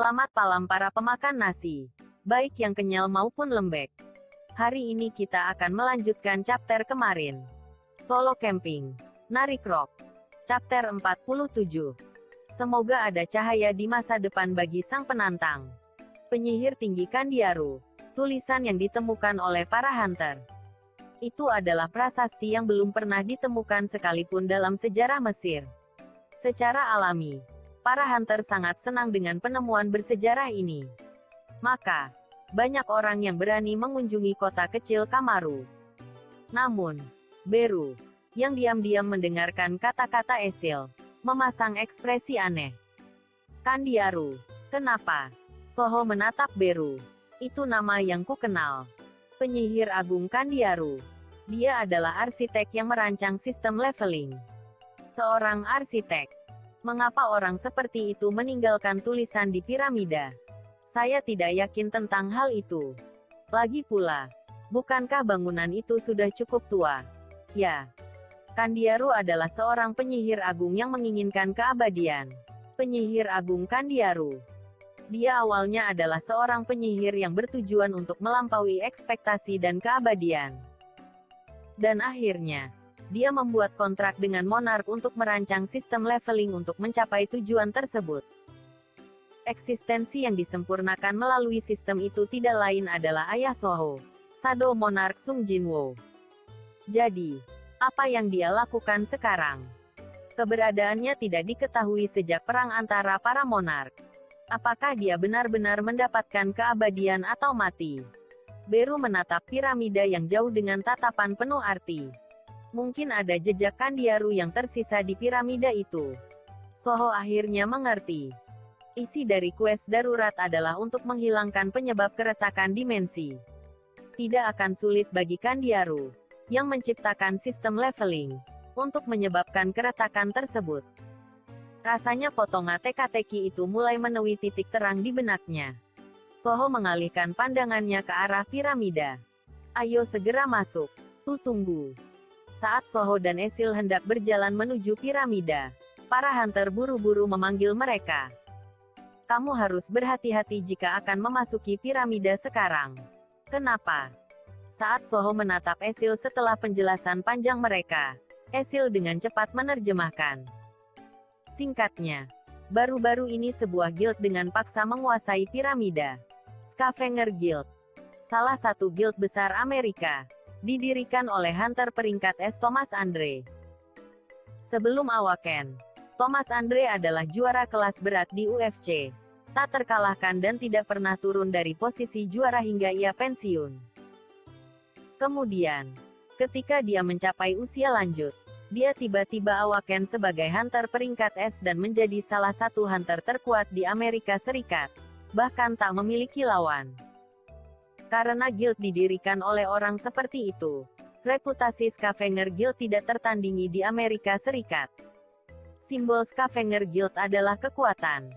Selamat malam para pemakan nasi, baik yang kenyal maupun lembek. Hari ini kita akan melanjutkan chapter kemarin. Solo Camping, Narik Rock, chapter 47. Semoga ada cahaya di masa depan bagi sang penantang. Penyihir tinggi Kandiaru, tulisan yang ditemukan oleh para hunter. Itu adalah prasasti yang belum pernah ditemukan sekalipun dalam sejarah Mesir. Secara alami, para hunter sangat senang dengan penemuan bersejarah ini. Maka, banyak orang yang berani mengunjungi kota kecil Kamaru. Namun, Beru, yang diam-diam mendengarkan kata-kata Esil, memasang ekspresi aneh. Kandiaru, kenapa? Soho menatap Beru. Itu nama yang ku kenal. Penyihir Agung Kandiaru. Dia adalah arsitek yang merancang sistem leveling. Seorang arsitek. Mengapa orang seperti itu meninggalkan tulisan di piramida? Saya tidak yakin tentang hal itu. Lagi pula, bukankah bangunan itu sudah cukup tua? Ya. Kandiaru adalah seorang penyihir agung yang menginginkan keabadian. Penyihir Agung Kandiaru. Dia awalnya adalah seorang penyihir yang bertujuan untuk melampaui ekspektasi dan keabadian. Dan akhirnya, dia membuat kontrak dengan monark untuk merancang sistem leveling untuk mencapai tujuan tersebut. Eksistensi yang disempurnakan melalui sistem itu tidak lain adalah ayah Soho, Shadow Monarch Sung Jinwoo. Jadi, apa yang dia lakukan sekarang? Keberadaannya tidak diketahui sejak perang antara para monark. Apakah dia benar-benar mendapatkan keabadian atau mati? Beru menatap piramida yang jauh dengan tatapan penuh arti. Mungkin ada jejak Kandiaru yang tersisa di piramida itu. Soho akhirnya mengerti. Isi dari kues darurat adalah untuk menghilangkan penyebab keretakan dimensi. Tidak akan sulit bagi Kandiaru, yang menciptakan sistem leveling, untuk menyebabkan keretakan tersebut. Rasanya potongan teka-teki itu mulai menuai titik terang di benaknya. Soho mengalihkan pandangannya ke arah piramida. Ayo segera masuk. Tunggu. Saat Soho dan Esil hendak berjalan menuju piramida, para hunter buru-buru memanggil mereka. Kamu harus berhati-hati jika akan memasuki piramida sekarang. Kenapa? Saat Soho menatap Esil setelah penjelasan panjang mereka, Esil dengan cepat menerjemahkan. Singkatnya, baru-baru ini sebuah guild dengan paksa menguasai piramida. Scavenger Guild. Salah satu guild besar Amerika. Didirikan oleh hunter peringkat S Thomas Andre. Sebelum Awaken, Thomas Andre adalah juara kelas berat di UFC. Tak terkalahkan dan tidak pernah turun dari posisi juara hingga ia pensiun. Kemudian, ketika dia mencapai usia lanjut, dia tiba-tiba Awaken sebagai hunter peringkat S dan menjadi salah satu hunter terkuat di Amerika Serikat. Bahkan tak memiliki lawan. Karena guild didirikan oleh orang seperti itu, reputasi Scavenger Guild tidak tertandingi di Amerika Serikat. Simbol Scavenger Guild adalah kekuatan.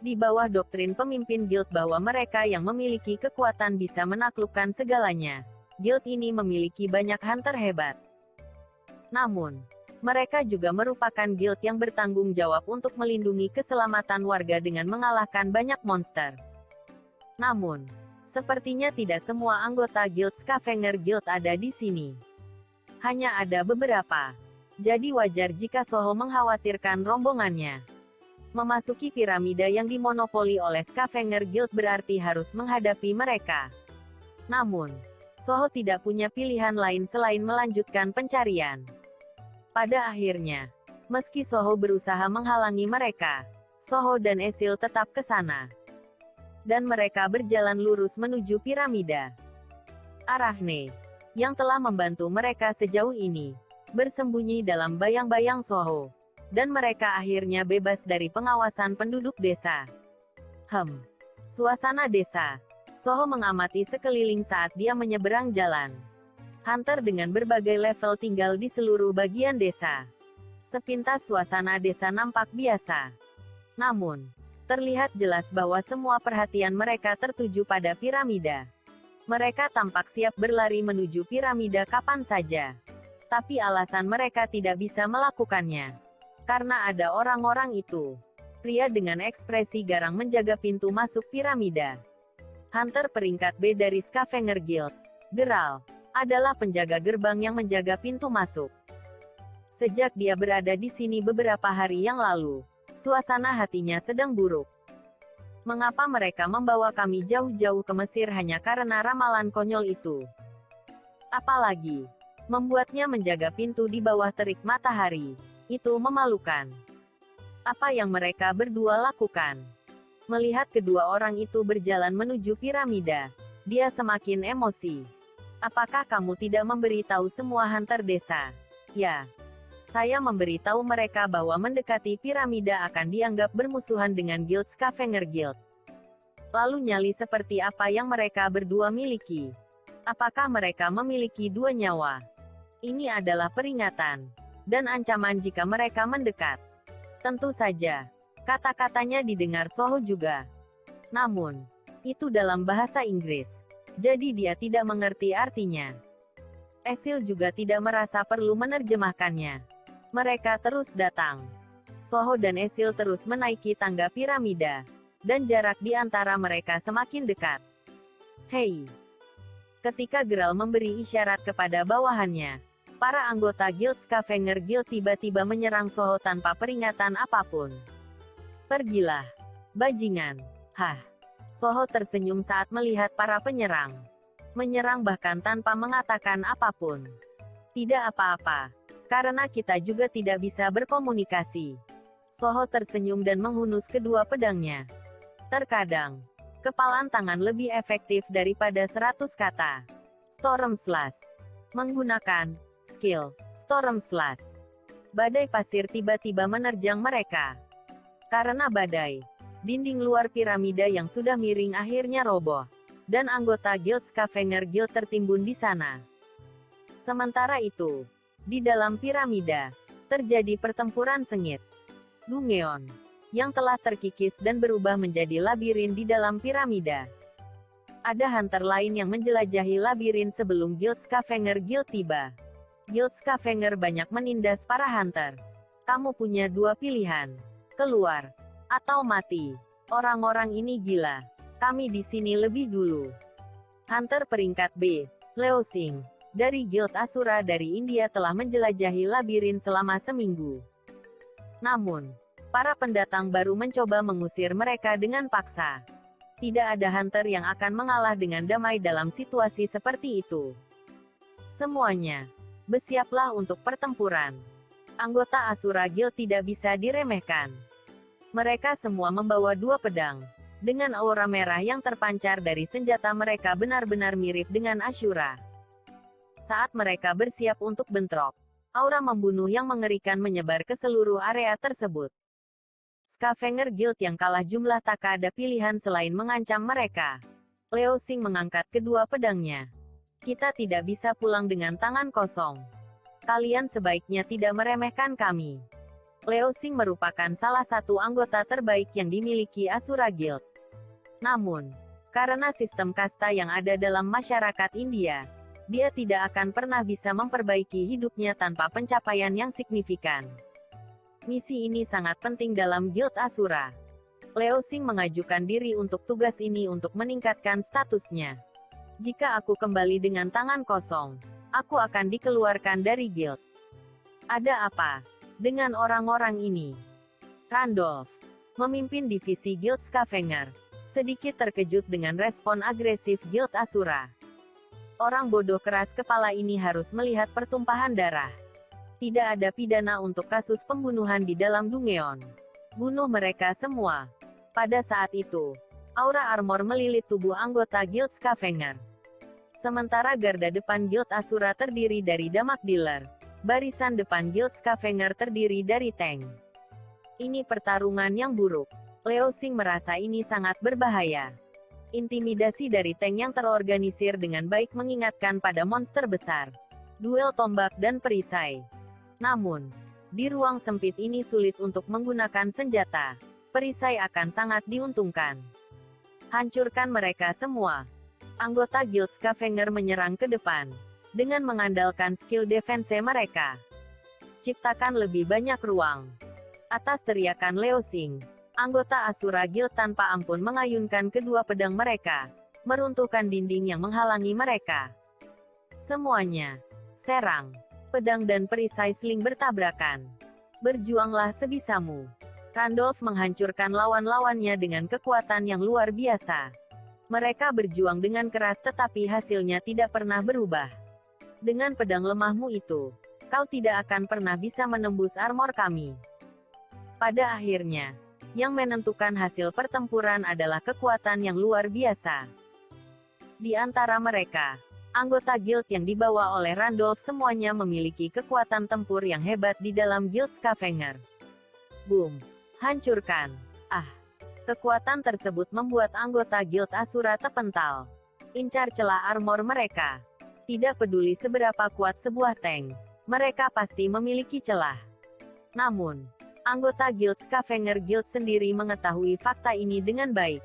Di bawah doktrin pemimpin guild bahwa mereka yang memiliki kekuatan bisa menaklukkan segalanya, guild ini memiliki banyak hunter hebat. Namun, mereka juga merupakan guild yang bertanggung jawab untuk melindungi keselamatan warga dengan mengalahkan banyak monster. Namun, sepertinya tidak semua anggota guild Scavenger Guild ada di sini. Hanya ada beberapa. Jadi wajar jika Soho mengkhawatirkan rombongannya. Memasuki piramida yang dimonopoli oleh Scavenger Guild berarti harus menghadapi mereka. Namun, Soho tidak punya pilihan lain selain melanjutkan pencarian. Pada akhirnya, meski Soho berusaha menghalangi mereka, Soho dan Esil tetap ke sana. Dan mereka berjalan lurus menuju piramida. Arachne, yang telah membantu mereka sejauh ini, bersembunyi dalam bayang-bayang Soho. Dan mereka akhirnya bebas dari pengawasan penduduk desa. Suasana desa. Soho mengamati sekeliling saat dia menyeberang jalan. Hunter dengan berbagai level tinggal di seluruh bagian desa. Sepintas suasana desa nampak biasa. Namun, terlihat jelas bahwa semua perhatian mereka tertuju pada piramida. Mereka tampak siap berlari menuju piramida kapan saja. Tapi alasan mereka tidak bisa melakukannya. Karena ada orang-orang itu. Pria dengan ekspresi garang menjaga pintu masuk piramida. Hunter peringkat B dari Scavenger Guild, Geralt, adalah penjaga gerbang yang menjaga pintu masuk. Sejak dia berada di sini beberapa hari yang lalu, suasana hatinya sedang buruk. Mengapa mereka membawa kami jauh-jauh ke Mesir hanya karena ramalan konyol itu? Apalagi, membuatnya menjaga pintu di bawah terik matahari. Itu memalukan. Apa yang mereka berdua lakukan? Melihat kedua orang itu berjalan menuju piramida, dia semakin emosi. Apakah kamu tidak memberitahu semua hunter desa? Ya. Saya memberitahu mereka bahwa mendekati piramida akan dianggap bermusuhan dengan Guild Scavenger Guild. Lalu nyali seperti apa yang mereka berdua miliki? Apakah mereka memiliki dua nyawa? Ini adalah peringatan dan ancaman jika mereka mendekat. Tentu saja, kata-katanya didengar Soho juga. Namun, itu dalam bahasa Inggris, jadi dia tidak mengerti artinya. Esil juga tidak merasa perlu menerjemahkannya. Mereka terus datang. Soho dan Esil terus menaiki tangga piramida, dan jarak di antara mereka semakin dekat. Hei! Ketika Geralt memberi isyarat kepada bawahannya, para anggota Guild Scavenger Guild tiba-tiba menyerang Soho tanpa peringatan apapun. Pergilah, bajingan. Hah! Soho tersenyum saat melihat para penyerang. Menyerang bahkan tanpa mengatakan apapun. Tidak apa-apa. Karena kita juga tidak bisa berkomunikasi. Soho tersenyum dan menghunus kedua pedangnya. Terkadang, kepalan tangan lebih efektif daripada 100 kata. Storm Slash. Menggunakan skill Storm Slash. Badai pasir tiba-tiba menerjang mereka. Karena badai, dinding luar piramida yang sudah miring akhirnya roboh, dan anggota Guild Scavenger Guild tertimbun di sana. Sementara itu, di dalam piramida, terjadi pertempuran sengit. Dungeon, yang telah terkikis dan berubah menjadi labirin di dalam piramida. Ada hunter lain yang menjelajahi labirin sebelum Guild Scavenger Guild tiba. Guild Scavenger banyak menindas para hunter. Kamu punya dua pilihan. Keluar, atau mati. Orang-orang ini gila. Kami di sini lebih dulu. Hunter peringkat B, Leo Singh, dari Guild Asura dari India telah menjelajahi labirin selama seminggu. Namun, para pendatang baru mencoba mengusir mereka dengan paksa. Tidak ada hunter yang akan mengalah dengan damai dalam situasi seperti itu. Semuanya, bersiaplah untuk pertempuran. Anggota Asura Guild tidak bisa diremehkan. Mereka semua membawa dua pedang. Dengan aura merah yang terpancar dari senjata mereka benar-benar mirip dengan Ashura. Saat mereka bersiap untuk bentrok, aura membunuh yang mengerikan menyebar ke seluruh area tersebut. Scavenger Guild yang kalah jumlah tak ada pilihan selain mengancam mereka. Leo Singh mengangkat kedua pedangnya. Kita tidak bisa pulang dengan tangan kosong. Kalian sebaiknya tidak meremehkan kami. Leo Singh merupakan salah satu anggota terbaik yang dimiliki Asura Guild. Namun, karena sistem kasta yang ada dalam masyarakat India, dia tidak akan pernah bisa memperbaiki hidupnya tanpa pencapaian yang signifikan. Misi ini sangat penting dalam Guild Asura. Leo Singh mengajukan diri untuk tugas ini untuk meningkatkan statusnya. Jika aku kembali dengan tangan kosong, aku akan dikeluarkan dari guild. Ada apa dengan orang-orang ini? Randolph, memimpin divisi Guild Scavenger, sedikit terkejut dengan respon agresif Guild Asura. Orang bodoh keras kepala ini harus melihat pertumpahan darah. Tidak ada pidana untuk kasus pembunuhan di dalam Dungeon. Bunuh mereka semua. Pada saat itu, aura armor melilit tubuh anggota Guild Scavenger. Sementara garda depan Guild Asura terdiri dari Damak Dealer, barisan depan Guild Scavenger terdiri dari tank. Ini pertarungan yang buruk. Leo Singh merasa ini sangat berbahaya. Intimidasi dari tank yang terorganisir dengan baik mengingatkan pada monster besar. Duel tombak dan perisai. Namun, di ruang sempit ini sulit untuk menggunakan senjata. Perisai akan sangat diuntungkan. Hancurkan mereka semua. Anggota Guild Scavenger menyerang ke depan. Dengan mengandalkan skill defense mereka. Ciptakan lebih banyak ruang. Atas teriakan Leo Singh, Anggota Asura Guild tanpa ampun mengayunkan kedua pedang mereka, meruntuhkan dinding yang menghalangi mereka. Semuanya, serang, pedang dan perisai sling bertabrakan. Berjuanglah sebisamu. Randolph menghancurkan lawan-lawannya dengan kekuatan yang luar biasa. Mereka berjuang dengan keras tetapi hasilnya tidak pernah berubah. Dengan pedang lemahmu itu, kau tidak akan pernah bisa menembus armor kami. Pada akhirnya, yang menentukan hasil pertempuran adalah kekuatan yang luar biasa. Di antara mereka, anggota guild yang dibawa oleh Randolph semuanya memiliki kekuatan tempur yang hebat di dalam Guild Scavenger. Boom! Hancurkan! Ah! Kekuatan tersebut membuat anggota Guild Asura terpental. Incar celah armor mereka. Tidak peduli seberapa kuat sebuah tank, mereka pasti memiliki celah. Namun, anggota Guild Scavenger Guild sendiri mengetahui fakta ini dengan baik.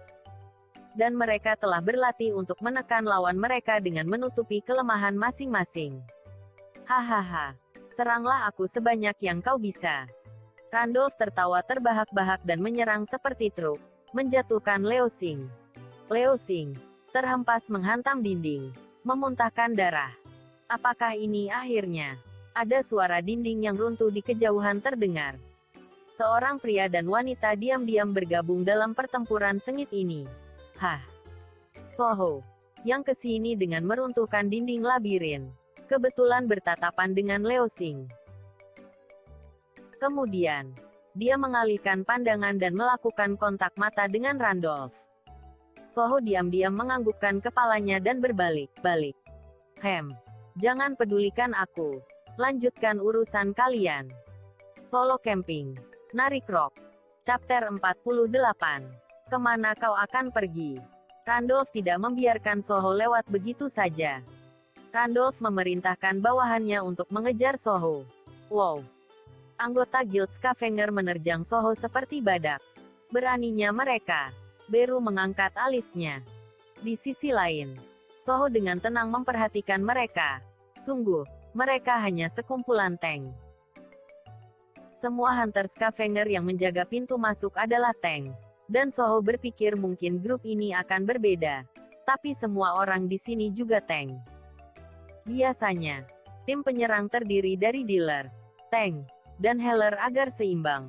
Dan mereka telah berlatih untuk menekan lawan mereka dengan menutupi kelemahan masing-masing. Hahaha, seranglah aku sebanyak yang kau bisa. Randolph tertawa terbahak-bahak dan menyerang seperti truk, menjatuhkan Leo Sing. Leo Sing terhempas menghantam dinding, memuntahkan darah. Apakah ini akhirnya? Ada suara dinding yang runtuh di kejauhan terdengar. Seorang pria dan wanita diam-diam bergabung dalam pertempuran sengit ini. Hah! Soho, yang kesini dengan meruntuhkan dinding labirin, kebetulan bertatapan dengan Leo Sing. Kemudian, dia mengalihkan pandangan dan melakukan kontak mata dengan Randolph. Soho diam-diam menganggukkan kepalanya dan berbalik-balik. Jangan pedulikan aku. Lanjutkan urusan kalian. Solo Camping. Narik Rock. Chapter 48. Kemana kau akan pergi? Randolph tidak membiarkan Soho lewat begitu saja. Randolph memerintahkan bawahannya untuk mengejar Soho. Wow! Anggota Guild Scavenger menerjang Soho seperti badak. Beraninya mereka. Beru mengangkat alisnya. Di sisi lain, Soho dengan tenang memperhatikan mereka. Sungguh, mereka hanya sekumpulan tank. Semua Hunter Scavenger yang menjaga pintu masuk adalah tank. Dan Soho berpikir mungkin grup ini akan berbeda. Tapi semua orang di sini juga tank. Biasanya, tim penyerang terdiri dari dealer, tank, dan healer agar seimbang.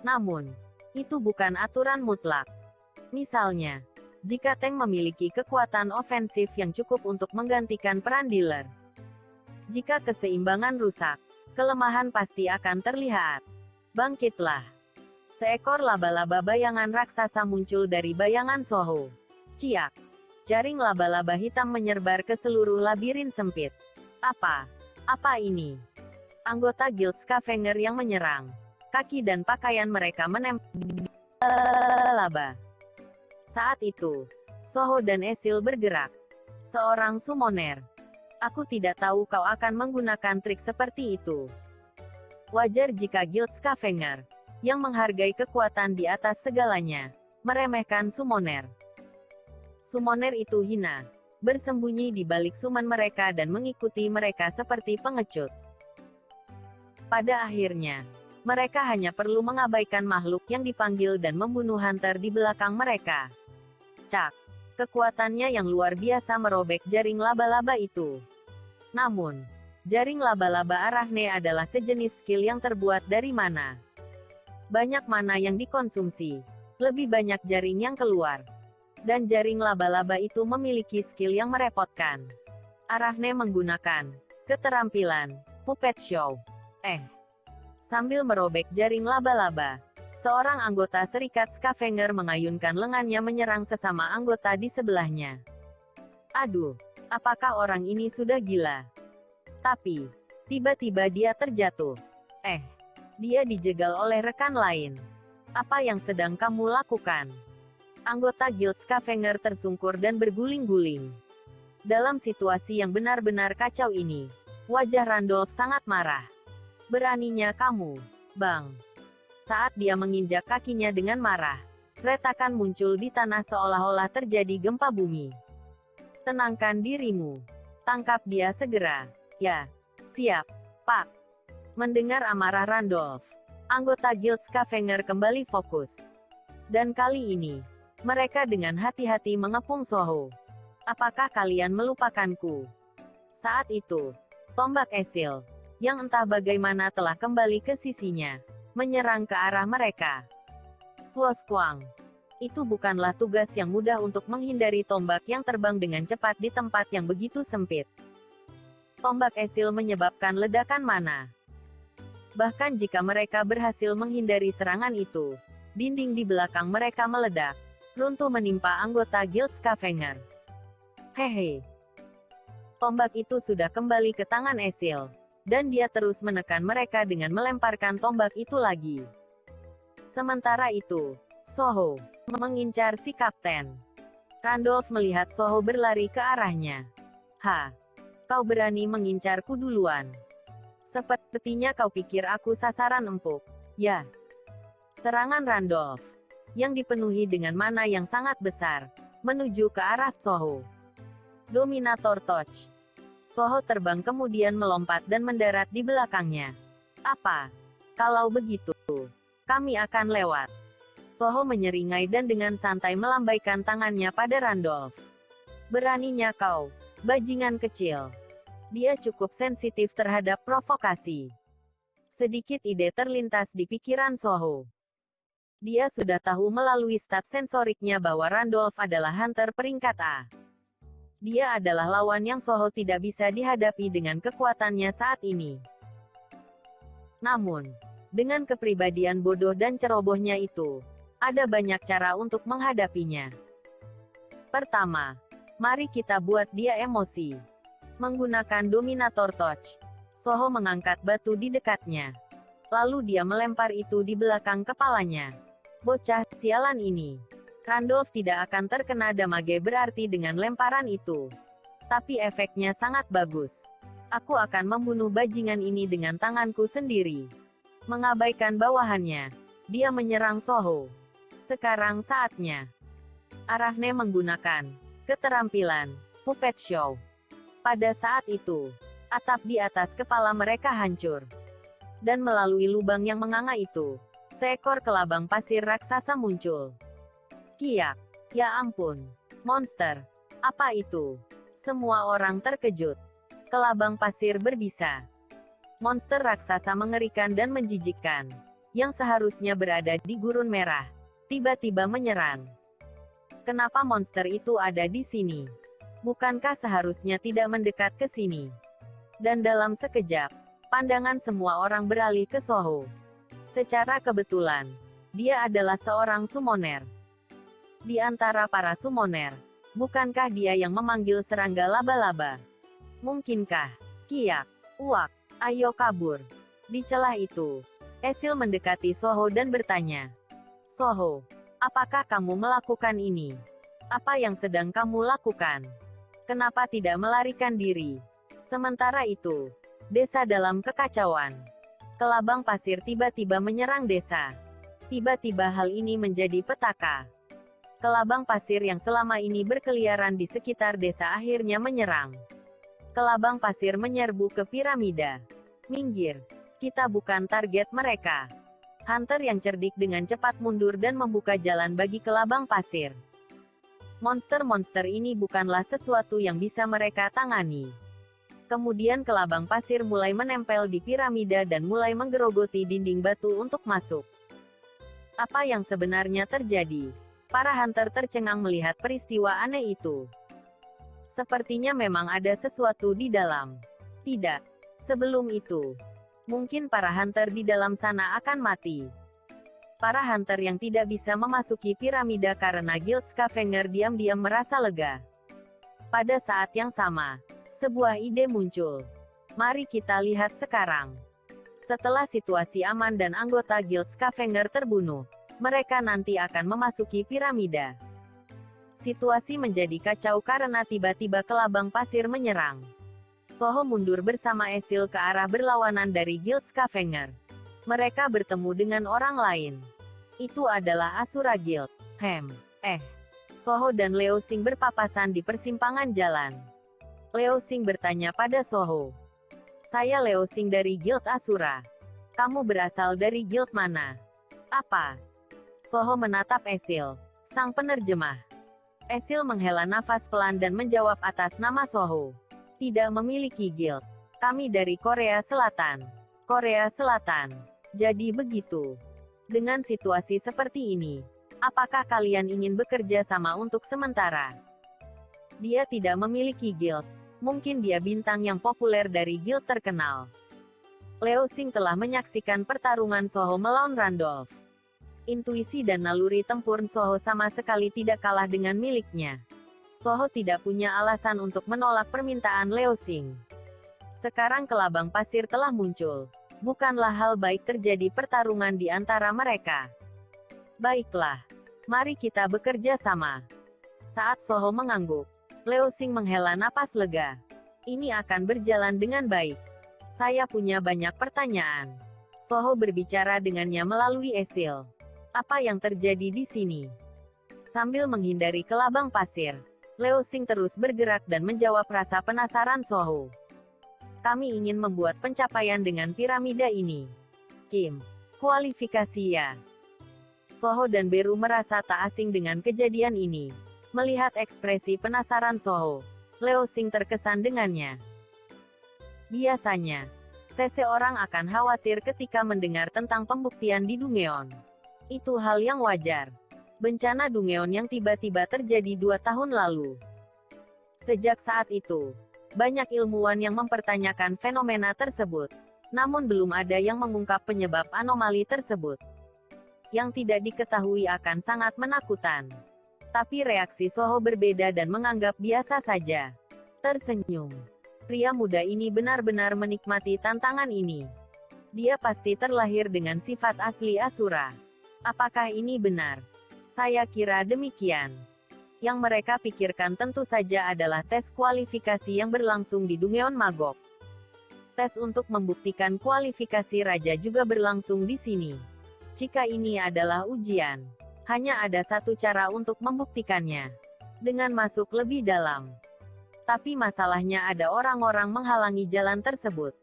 Namun, itu bukan aturan mutlak. Misalnya, jika tank memiliki kekuatan ofensif yang cukup untuk menggantikan peran dealer. Jika keseimbangan rusak, kelemahan pasti akan terlihat. Bangkitlah. Seekor laba-laba bayangan raksasa muncul dari bayangan Soho. Ciak. Jaring laba-laba hitam menyerbar ke seluruh labirin sempit. Apa ini? Anggota Guild Scavenger yang menyerang. Kaki dan pakaian mereka menempel di laba. Saat itu, Soho dan Esil bergerak. Seorang summoner. Aku tidak tahu kau akan menggunakan trik seperti itu. Wajar jika Guild Scavenger, yang menghargai kekuatan di atas segalanya, meremehkan summoner. Summoner itu hina, bersembunyi di balik summon mereka dan mengikuti mereka seperti pengecut. Pada akhirnya, mereka hanya perlu mengabaikan makhluk yang dipanggil dan membunuh hunter di belakang mereka. Cak! Kekuatannya yang luar biasa merobek jaring laba-laba itu. Namun, jaring laba-laba arachne adalah sejenis skill yang terbuat dari mana. Banyak mana yang dikonsumsi, lebih banyak jaring yang keluar. Dan jaring laba-laba itu memiliki skill yang merepotkan. Arachne menggunakan keterampilan puppet show. Sambil merobek jaring laba-laba, seorang anggota serikat Scavenger mengayunkan lengannya menyerang sesama anggota di sebelahnya. Aduh, apakah orang ini sudah gila? Tapi, tiba-tiba dia terjatuh. Dia dijegal oleh rekan lain. Apa yang sedang kamu lakukan? Anggota Guild Scavenger tersungkur dan berguling-guling. Dalam situasi yang benar-benar kacau ini, wajah Randolph sangat marah. Beraninya kamu, Bang. Saat dia menginjak kakinya dengan marah, retakan muncul di tanah seolah-olah terjadi gempa bumi. Tenangkan dirimu. Tangkap dia segera. Ya, siap, Pak. Mendengar amarah Randolph, anggota Guild Scavenger kembali fokus. Dan kali ini, mereka dengan hati-hati mengepung Soho. Apakah kalian melupakanku? Saat itu, tombak Esil, yang entah bagaimana telah kembali ke sisinya, menyerang ke arah mereka. Swoskwang. Itu bukanlah tugas yang mudah untuk menghindari tombak yang terbang dengan cepat di tempat yang begitu sempit. Tombak Esil menyebabkan ledakan mana. Bahkan jika mereka berhasil menghindari serangan itu, dinding di belakang mereka meledak, runtuh menimpa anggota Guild Scavenger. Hehe. Tombak itu sudah kembali ke tangan Esil, dan dia terus menekan mereka dengan melemparkan tombak itu lagi. Sementara itu, Soho mengincar si kapten. Randolph melihat Soho berlari ke arahnya. Kau berani mengincarku duluan. Sepertinya kau pikir aku sasaran empuk. Ya. Serangan Randolph, yang dipenuhi dengan mana yang sangat besar, menuju ke arah Soho. Dominator Touch. Soho terbang kemudian melompat dan mendarat di belakangnya. Apa? Kalau begitu, kami akan lewat. Soho menyeringai dan dengan santai melambaikan tangannya pada Randolph. Beraninya kau, bajingan kecil. Dia cukup sensitif terhadap provokasi. Sedikit ide terlintas di pikiran Soho. Dia sudah tahu melalui stat sensoriknya bahwa Randolph adalah hunter peringkat A. Dia adalah lawan yang Soho tidak bisa dihadapi dengan kekuatannya saat ini. Namun, dengan kepribadian bodoh dan cerobohnya itu, ada banyak cara untuk menghadapinya. Pertama, mari kita buat dia emosi. Menggunakan Dominator Touch, Soho mengangkat batu di dekatnya. Lalu dia melempar itu di belakang kepalanya. Bocah sialan ini. Randolph tidak akan terkena damage berarti dengan lemparan itu. Tapi efeknya sangat bagus. Aku akan membunuh bajingan ini dengan tanganku sendiri. Mengabaikan bawahannya, dia menyerang Soho. Sekarang saatnya. Arachne menggunakan keterampilan Puppet Show. Pada saat itu, atap di atas kepala mereka hancur. Dan melalui lubang yang menganga itu, seekor kelabang pasir raksasa muncul. Kiak. Ya ampun. Monster. Apa itu? Semua orang terkejut. Kelabang pasir berbisa. Monster raksasa mengerikan dan menjijikkan, yang seharusnya berada di gurun merah, tiba-tiba menyerang. Kenapa monster itu ada di sini? Bukankah seharusnya tidak mendekat ke sini? Dan dalam sekejap, pandangan semua orang beralih ke Soho. Secara kebetulan, dia adalah seorang summoner. Di antara para summoner, bukankah dia yang memanggil serangga laba-laba? Mungkinkah? Kiak, uak, ayo kabur. Di celah itu, Esil mendekati Soho dan bertanya, Soho, apakah kamu melakukan ini? Apa yang sedang kamu lakukan? Kenapa tidak melarikan diri? Sementara itu, desa dalam kekacauan. Kelabang pasir tiba-tiba menyerang desa. Tiba-tiba hal ini menjadi petaka. Kelabang pasir yang selama ini berkeliaran di sekitar desa akhirnya menyerang. Kelabang pasir menyerbu ke piramida. Minggir. Kita bukan target mereka. Hunter yang cerdik dengan cepat mundur dan membuka jalan bagi kelabang pasir. Monster-monster ini bukanlah sesuatu yang bisa mereka tangani. Kemudian kelabang pasir mulai menempel di piramida dan mulai menggerogoti dinding batu untuk masuk. Apa yang sebenarnya terjadi? Para hunter tercengang melihat peristiwa aneh itu. Sepertinya memang ada sesuatu di dalam. Tidak. Sebelum itu, mungkin para hunter di dalam sana akan mati. Para hunter yang tidak bisa memasuki piramida karena Guild Scavenger diam-diam merasa lega. Pada saat yang sama, sebuah ide muncul. Mari kita lihat sekarang. Setelah situasi aman dan anggota Guild Scavenger terbunuh, mereka nanti akan memasuki piramida. Situasi menjadi kacau karena tiba-tiba kelabang pasir menyerang. Soho mundur bersama Esil ke arah berlawanan dari Guild Scavenger. Mereka bertemu dengan orang lain. Itu adalah Asura Guild. Soho dan Leo Sing berpapasan di persimpangan jalan. Leo Sing bertanya pada Soho. Saya Leo Sing dari Guild Asura. Kamu berasal dari guild mana? Apa? Soho menatap Esil, sang penerjemah. Esil menghela nafas pelan dan menjawab atas nama Soho. Tidak memiliki guild. Kami dari Korea Selatan. Korea Selatan. Jadi begitu. Dengan situasi seperti ini, apakah kalian ingin bekerja sama untuk sementara? Dia tidak memiliki guild. Mungkin dia bintang yang populer dari guild terkenal. Leo Xing telah menyaksikan pertarungan Soho melawan Randolph. Intuisi dan naluri tempur Soho sama sekali tidak kalah dengan miliknya. Soho tidak punya alasan untuk menolak permintaan Leo Xing. Sekarang kelabang pasir telah muncul. Bukanlah hal baik terjadi pertarungan di antara mereka. Baiklah. Mari kita bekerja sama. Saat Soho mengangguk, Leo Xing menghela napas lega. Ini akan berjalan dengan baik. Saya punya banyak pertanyaan. Soho berbicara dengannya melalui Esil. Apa yang terjadi di sini? Sambil menghindari kelabang pasir, Leo Xing terus bergerak dan menjawab rasa penasaran Soho. Kami ingin membuat pencapaian dengan piramida ini. Kim, kualifikasi ya. Soho dan Beru merasa tak asing dengan kejadian ini. Melihat ekspresi penasaran Soho, Leo Xing terkesan dengannya. Biasanya, seseorang akan khawatir ketika mendengar tentang pembuktian di Dungeon. Itu hal yang wajar. Bencana Dungeon yang tiba-tiba terjadi 2 tahun lalu. Sejak saat itu, banyak ilmuwan yang mempertanyakan fenomena tersebut. Namun belum ada yang mengungkap penyebab anomali tersebut. Yang tidak diketahui akan sangat menakutkan. Tapi reaksi Soho berbeda dan menganggap biasa saja. Tersenyum. Pria muda ini benar-benar menikmati tantangan ini. Dia pasti terlahir dengan sifat asli Asura. Apakah ini benar? Saya kira demikian. Yang mereka pikirkan tentu saja adalah tes kualifikasi yang berlangsung di Dungeon Magok. Tes untuk membuktikan kualifikasi raja juga berlangsung di sini. Jika ini adalah ujian, hanya ada satu cara untuk membuktikannya. Dengan masuk lebih dalam. Tapi masalahnya ada orang-orang menghalangi jalan tersebut.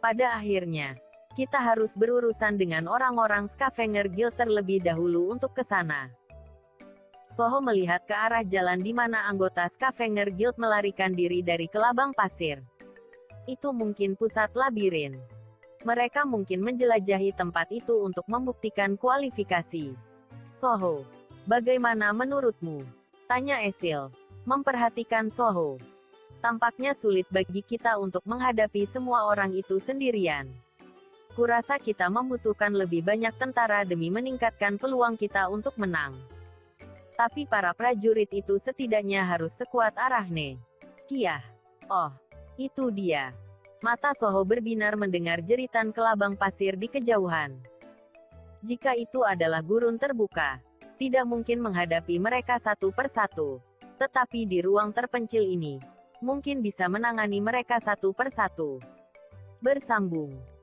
Pada akhirnya, kita harus berurusan dengan orang-orang Scavenger Guild terlebih dahulu untuk ke sana. Soho melihat ke arah jalan di mana anggota Scavenger Guild melarikan diri dari kelabang pasir. Itu mungkin pusat labirin. Mereka mungkin menjelajahi tempat itu untuk membuktikan kualifikasi. Soho, bagaimana menurutmu? Tanya Esil, memperhatikan Soho. Tampaknya sulit bagi kita untuk menghadapi semua orang itu sendirian. Kurasa kita membutuhkan lebih banyak tentara demi meningkatkan peluang kita untuk menang. Tapi para prajurit itu setidaknya harus sekuat Arachne. Kiyah. Oh, itu dia. Mata Soho berbinar mendengar jeritan kelabang pasir di kejauhan. Jika itu adalah gurun terbuka, tidak mungkin menghadapi mereka satu persatu. Tetapi di ruang terpencil ini, mungkin bisa menangani mereka satu persatu. Bersambung.